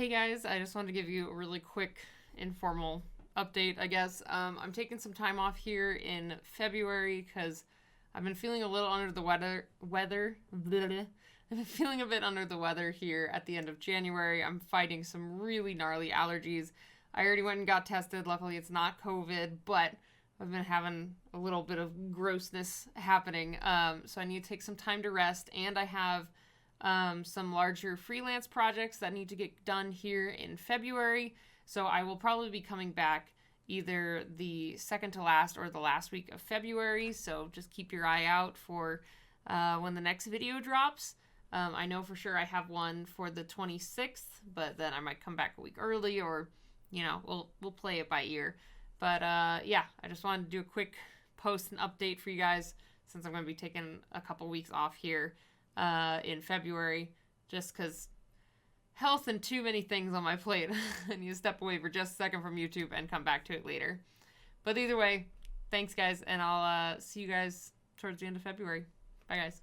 Hey guys, I just wanted to give you a really quick informal update, I guess. I'm taking some time off here in February because I've been feeling a little under the weather. I've been feeling a bit under the weather here at the end of January. I'm fighting some really gnarly allergies. I already went and got tested. Luckily, it's not COVID, but I've been having a little bit of grossness happening. So I need to take some time to rest, and I have some larger freelance projects that need to get done here in February. So I will probably be coming back either the second to last or the last week of February. So just keep your eye out for when the next video drops. I know for sure I have one for the 26th, but then I might come back a week early, or we'll play it by ear. But yeah, I just wanted to do a quick post and update for you guys since I'm going to be taking a couple weeks off here in February, just because health and too many things on my plate. I need to step away for just a second from YouTube and come back to it later. But either way, thanks guys, and I'll see you guys towards the end of February. Bye guys.